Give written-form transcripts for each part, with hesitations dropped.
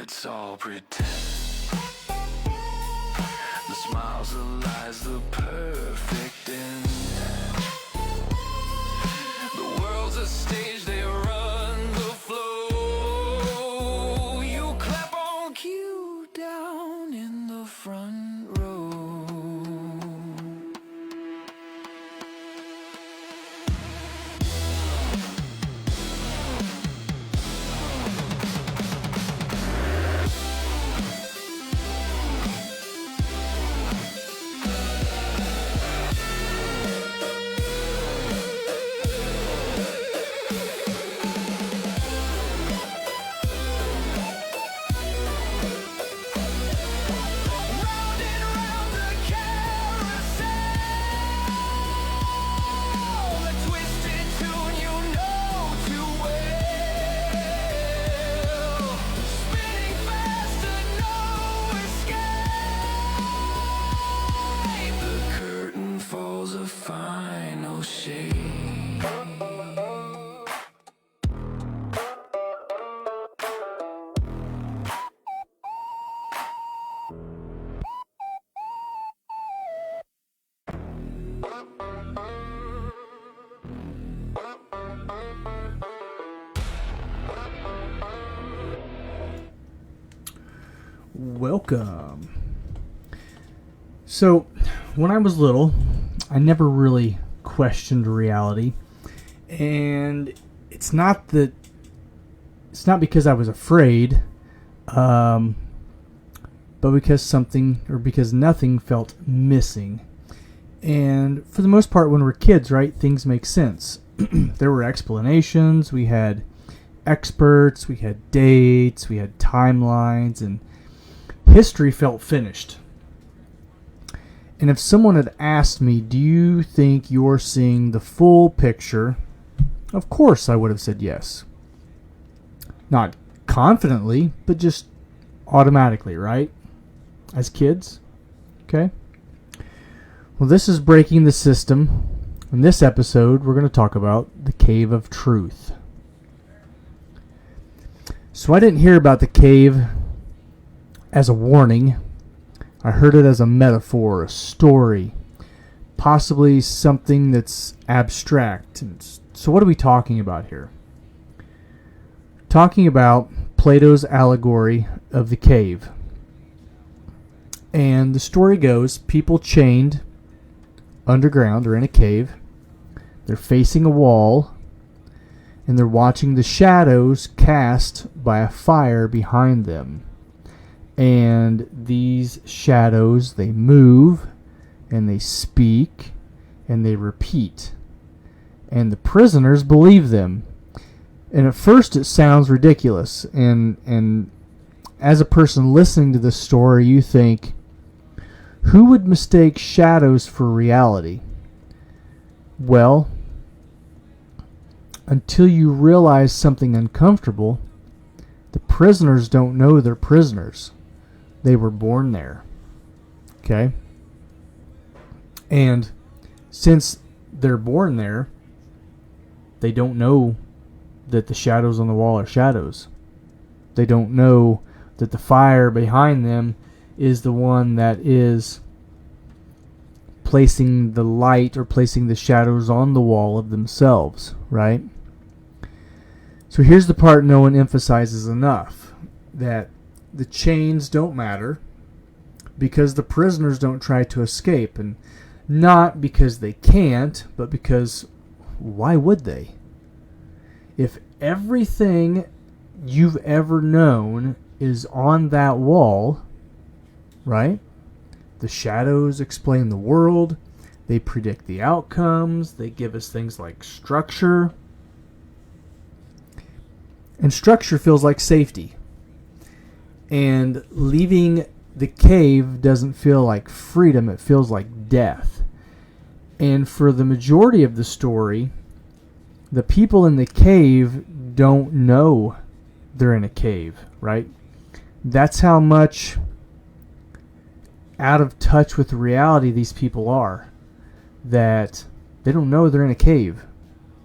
it's all pretend. The smiles, the lies, the perfect end. The world's a stage, they run the flow. You clap on cue down in the front row. Final shade. Welcome. So, when I was little, I never really questioned reality, and it's not because I was afraid, but because nothing felt missing. And for the most part, when we're kids, right, things make sense. There were explanations, we had experts, we had dates, we had timelines, and history felt finished. And if someone had asked me, do you think you're seeing the full picture? Of course I would have said yes. Not confidently, but just automatically, right? As kids. Okay? Well, this is Breaking the System. In this episode, we're going to talk about the Cave of Truth. So I didn't hear about the cave as a warning. I heard it as a metaphor, a story, possibly something that's abstract. So what are we talking about here? Talking about Plato's allegory of the cave. And the story goes, people chained underground or in a cave, they're facing a wall, and they're watching the shadows cast by a fire behind them. And these shadows, they move, and they speak, and they repeat. And the prisoners believe them. And at first it sounds ridiculous. And as a person listening to this story, you think, who would mistake shadows for reality? Well, until you realize something uncomfortable, the prisoners don't know they're prisoners. They were born there. Okay? And since they're born there, they don't know that the shadows on the wall are shadows. They don't know that the fire behind them is the one that is placing the light or placing the shadows on the wall of themselves, right? So here's the part no one emphasizes enough, that the chains don't matter because the prisoners don't try to escape, and not because they can't, but because why would they? If everything you've ever known is on that wall, right? The shadows explain the world, they predict the outcomes, they give us things like structure. And structure feels like safety. And leaving the cave doesn't feel like freedom, it feels like death. And for the majority of the story, the people in the cave don't know they're in a cave, right? That's how much out of touch with reality these people are. That they don't know they're in a cave,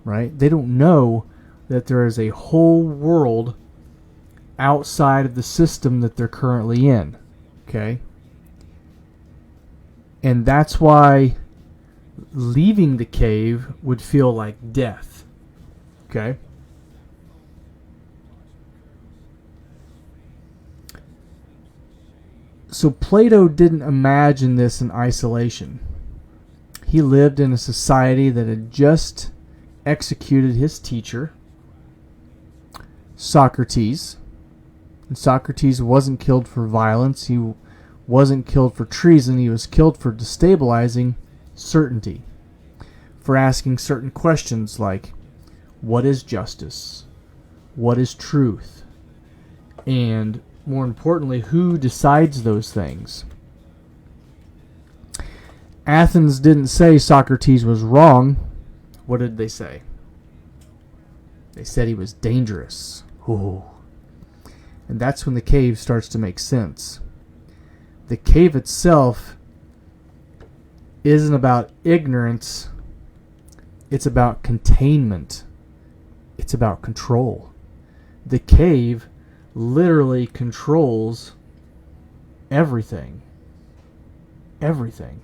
right? They don't know that there is a whole world outside of the system that they're currently in. Okay? And that's why leaving the cave would feel like death. Okay? So Plato didn't imagine this in isolation. He lived in a society that had just executed his teacher, Socrates. And Socrates wasn't killed for violence. He wasn't killed for treason. He was killed for destabilizing certainty, for asking certain questions like, what is justice? What is truth? And more importantly, who decides those things? Athens didn't say Socrates was wrong. What did they say? They said he was dangerous. Ooh. And that's when the cave starts to make sense. The cave itself isn't about ignorance. It's about containment. It's about control. The cave literally controls everything. Everything.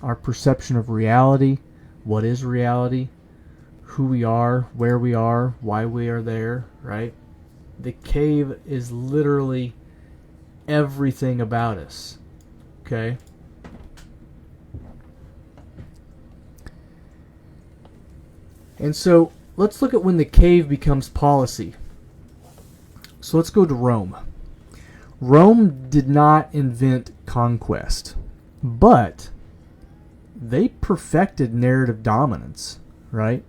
Our perception of reality, what is reality, who we are, where we are, why we are there, right? The cave is literally everything about us. Okay? And so, let's look at when the cave becomes policy. So let's go to Rome. Rome did not invent conquest, but they perfected narrative dominance, right?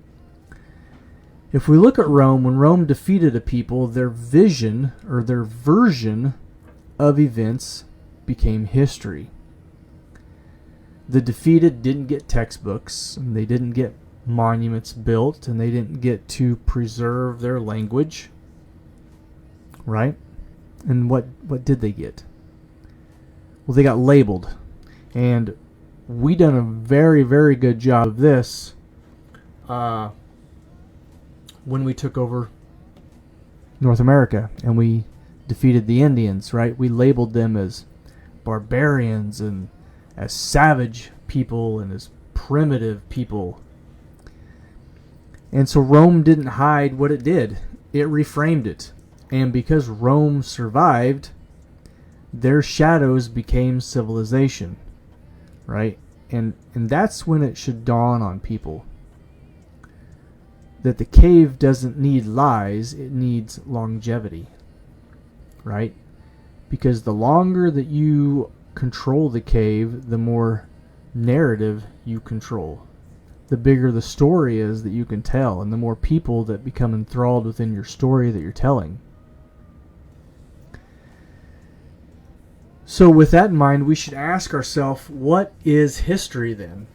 If we look at Rome, when Rome defeated a people, their vision or their version of events became history. The defeated didn't get textbooks, and they didn't get monuments built, and they didn't get to preserve their language, right? And what did they get? Well, they got labeled. And we done a very, very good job of this when we took over North America and we defeated the Indians, right? We labeled them as barbarians and as savage people and as primitive people. And so Rome didn't hide what it did. It reframed it. And because Rome survived, their shadows became civilization, right? And that's when it should dawn on people that the cave doesn't need lies, it needs longevity, right? Because the longer that you control the cave, the more narrative you control. The bigger the story is that you can tell, and the more people that become enthralled within your story that you're telling. So with that in mind, we should ask ourselves, what is history then?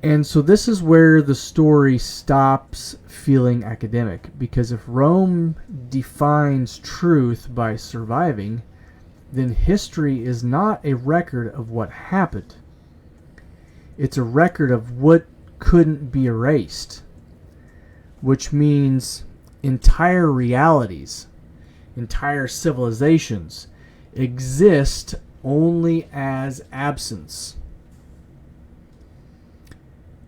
And so this is where the story stops feeling academic, because if Rome defines truth by surviving, then history is not a record of what happened. It's a record of what couldn't be erased, which means entire realities, entire civilizations exist only as absence.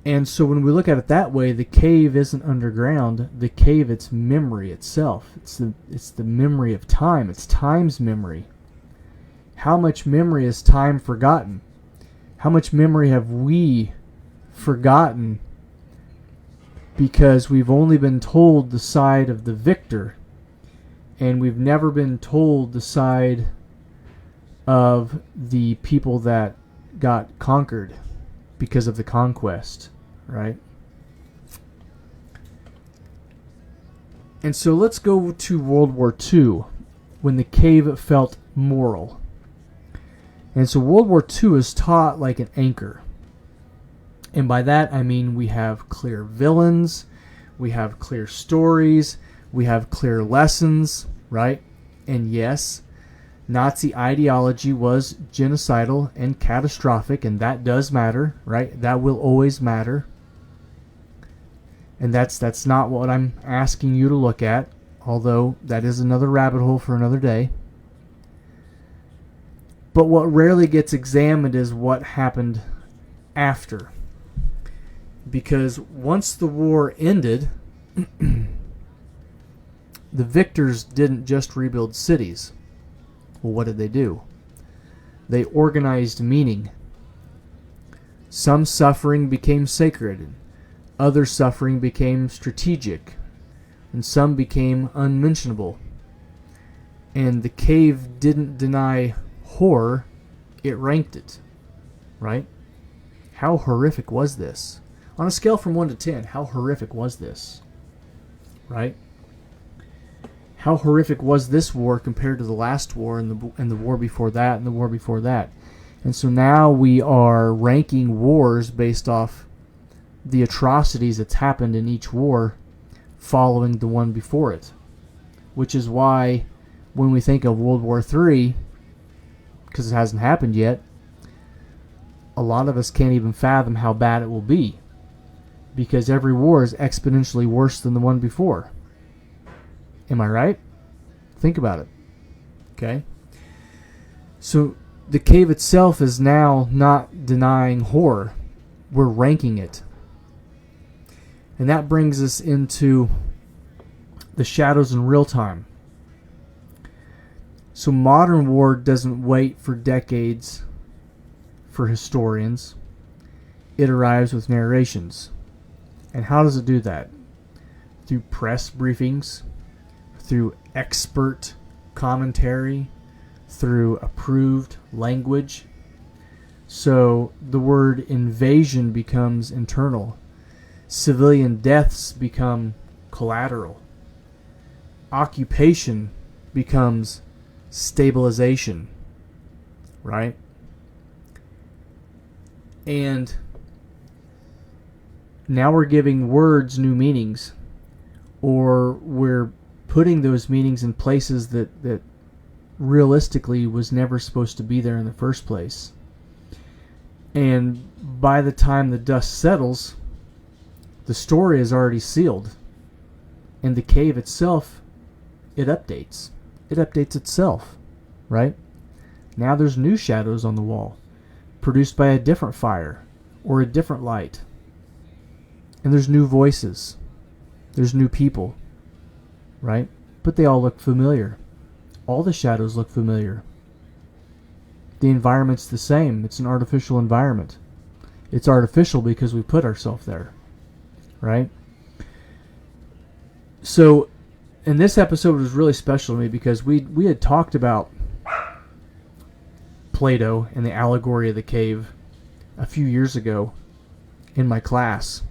And so when we look at it that way, the cave isn't underground. The cave, it's memory itself. It's the memory of time. It's time's memory. How much memory is time forgotten? How much memory have we forgotten because we've only been told the side of the victor, and we've never been told the side of the people that got conquered because of the conquest, right? And so let's go to World War II, when the cave felt moral. And so World War II is taught like an anchor. And by that I mean we have clear villains, we have clear stories, we have clear lessons, right? And yes, Nazi ideology was genocidal and catastrophic, and that does matter, right? That will always matter. And that's not what I'm asking you to look at, although that is another rabbit hole for another day. But what rarely gets examined is what happened after. Because once the war ended, the victors didn't just rebuild cities. Well, what did they do? They organized meaning. Some suffering became sacred, other suffering became strategic, and some became unmentionable. And the cave didn't deny horror, it ranked it. Right? How horrific was this? On a scale from 1 to 10, how horrific was this? Right? How horrific was this war compared to the last war and the war before that and the war before that? And so now we are ranking wars based off the atrocities that's happened in each war following the one before it. Which is why when we think of World War III, because it hasn't happened yet, a lot of us can't even fathom how bad it will be. Because every war is exponentially worse than the one before. Am I right? Think about it. Okay? So the cave itself is now not denying horror. We're ranking it. And that brings us into the shadows in real time. So modern war doesn't wait for decades for historians. It arrives with narrations. And how does it do that? Through press briefings, through expert commentary, through approved language. So the word invasion becomes internal. Civilian deaths become collateral. Occupation becomes stabilization. Right? And now we're giving words new meanings, or we're putting those meanings in places that realistically was never supposed to be there in the first place. And by the time the dust settles, the story is already sealed. And the cave itself, it updates. It updates itself, right? Now there's new shadows on the wall, produced by a different fire or a different light. And there's new voices. There's new people. Right? But they all look familiar. All the shadows look familiar. The environment's the same. It's an artificial environment. It's artificial because we put ourselves there. Right? So, and this episode was really special to me because we had talked about Plato and the allegory of the cave a few years ago in my class.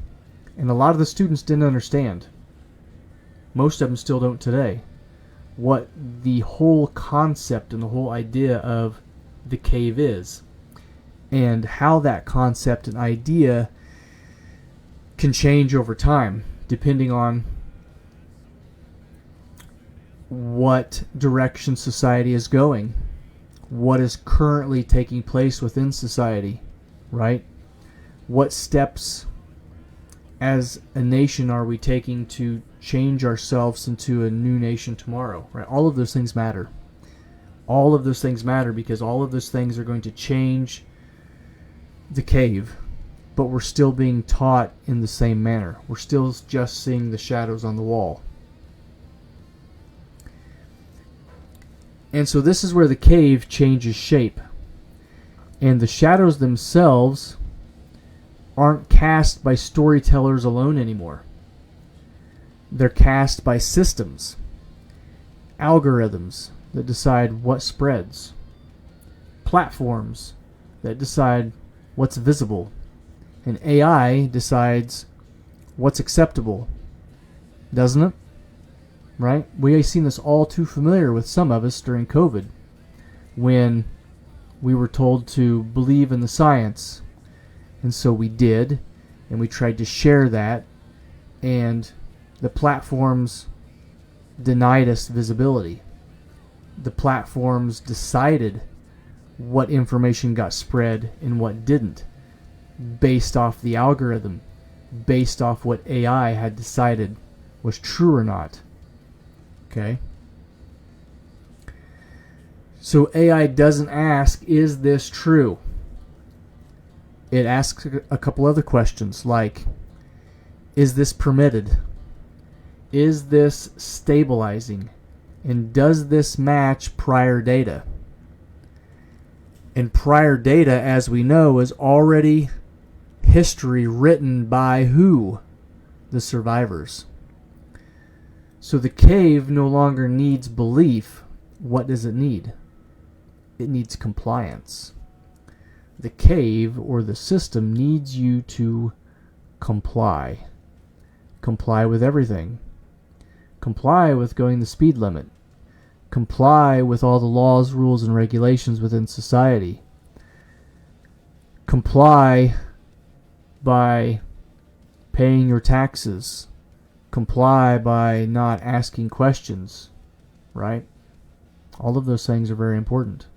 And a lot of the students didn't understand. Most of them still don't today. What the whole concept and the whole idea of the cave is. And how that concept and idea can change over time, depending on what direction society is going. What is currently taking place within society, right? What steps as a nation are we taking to change ourselves into a new nation tomorrow, right? All of those things matter. All of those things matter because all of those things are going to change the cave, but we're still being taught in the same manner. We're still just seeing the shadows on the wall. And so this is where the cave changes shape. And the shadows themselves aren't cast by storytellers alone anymore. They're cast by systems, algorithms that decide what spreads, platforms that decide what's visible, and AI decides what's acceptable, doesn't it? Right? We've seen this all too familiar with some of us during COVID, when we were told to believe in the science. And so we did, and we tried to share that, and the platforms denied us visibility. The platforms decided what information got spread and what didn't, based off the algorithm, based off what AI had decided was true or not. Okay? So AI doesn't ask, is this true? It asks a couple other questions like, is this permitted? Is this stabilizing? And does this match prior data? And prior data, as we know, is already history written by who? The survivors. So the cave no longer needs belief. What does it need? It needs compliance. The cave or the system needs you to comply. Comply with everything. Comply with going the speed limit. Comply with all the laws, rules, and regulations within society. Comply by paying your taxes. Comply by not asking questions, right? All of those things are very important.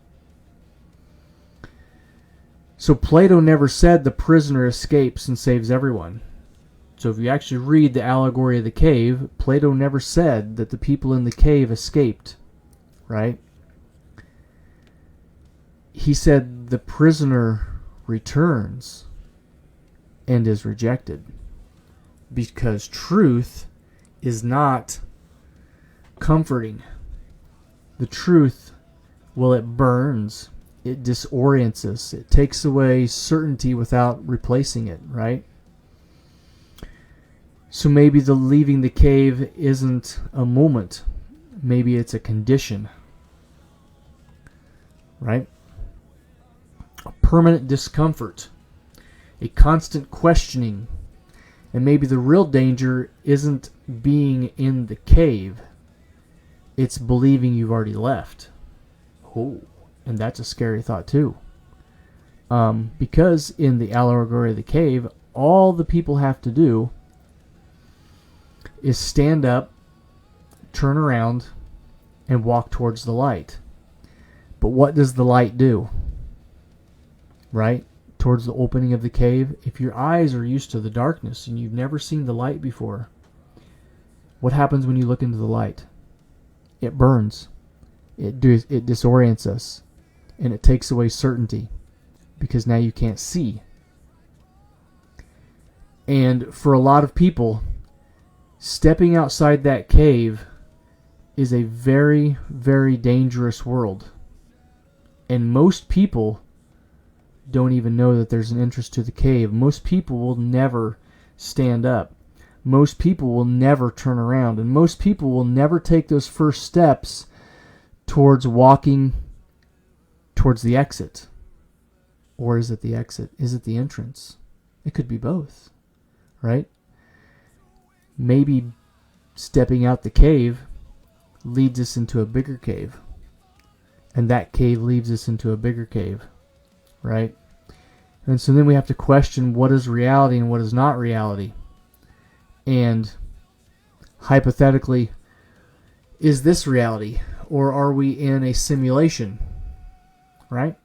So Plato never said the prisoner escapes and saves everyone. So if you actually read the allegory of the cave, Plato never said that the people in the cave escaped, right? He said the prisoner returns and is rejected. Because truth is not comforting. The truth, well, it burns. It disorients us. It takes away certainty without replacing it, right? So maybe the leaving the cave isn't a moment. Maybe it's a condition, right? A permanent discomfort. A constant questioning. And maybe the real danger isn't being in the cave. It's believing you've already left. Oh, and that's a scary thought too. Because in the allegory of the cave, all the people have to do is stand up, turn around, and walk towards the light. But what does the light do? Right? Towards the opening of the cave, if your eyes are used to the darkness and you've never seen the light before, what happens when you look into the light? It burns. It disorients us. And it takes away certainty. Because now you can't see. And for a lot of people, stepping outside that cave is a very, very dangerous world. And most people don't even know that there's an entrance to the cave. Most people will never stand up. Most people will never turn around. And most people will never take those first steps towards walking towards the exit. Or is it the exit? Is it the entrance? It could be both, right? Maybe stepping out the cave leads us into a bigger cave. And that cave leads us into a bigger cave, right? And so then we have to question what is reality and what is not reality. And hypothetically, is this reality? Or are we in a simulation? Right?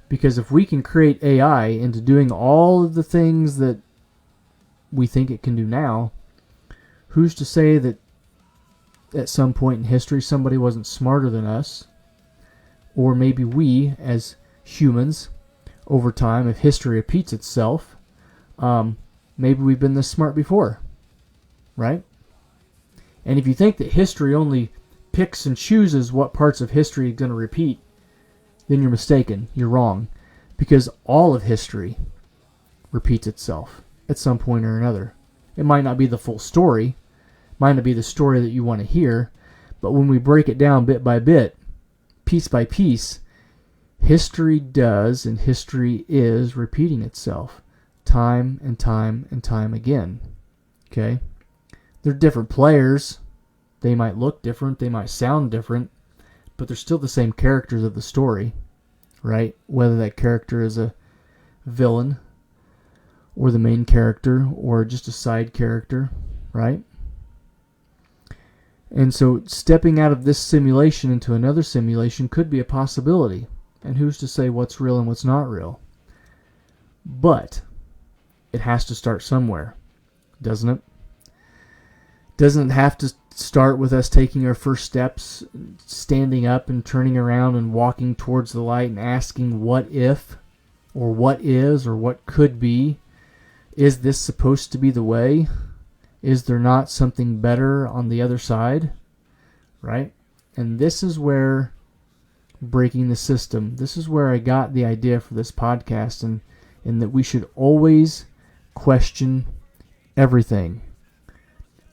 Because if we can create AI into doing all of the things that we think it can do now, who's to say that at some point in history somebody wasn't smarter than us? Or maybe we, as humans, over time, if history repeats itself, maybe we've been this smart before, right? And if you think that history only picks and chooses what parts of history is going to repeat, then you're mistaken. You're wrong. Because all of history repeats itself at some point or another. It might not be the full story, might not be the story that you want to hear, but when we break it down bit by bit, piece by piece, history does and history is repeating itself time and time and time again. Okay? They're different players. They might look different, they might sound different, but they're still the same characters of the story, right? Whether that character is a villain or the main character or just a side character, right? And so stepping out of this simulation into another simulation could be a possibility. And who's to say what's real and what's not real? But it has to start somewhere, doesn't it? Doesn't it have to start with us taking our first steps, standing up and turning around and walking towards the light and asking what if, or what is, or what could be? Is this supposed to be the way? Is there not something better on the other side? Right? And this is where breaking the system, this is where I got the idea for this podcast, and that we should always question everything,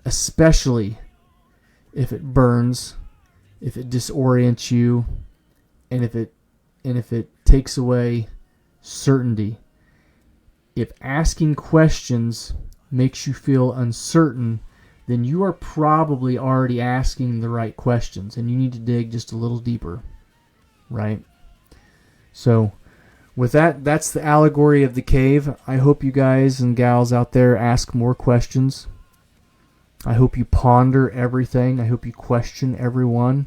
especially if it burns, if it disorients you, and if it takes away certainty. If asking questions makes you feel uncertain, then you are probably already asking the right questions, and you need to dig just a little deeper, right? So with that, that's the allegory of the cave. I hope you guys and gals out there ask more questions. I hope you ponder everything. I hope you question everyone,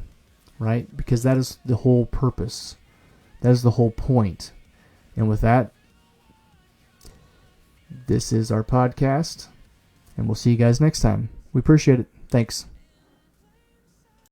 right? Because that is the whole purpose. That is the whole point. And with that, this is our podcast, and we'll see you guys next time. We appreciate it. Thanks.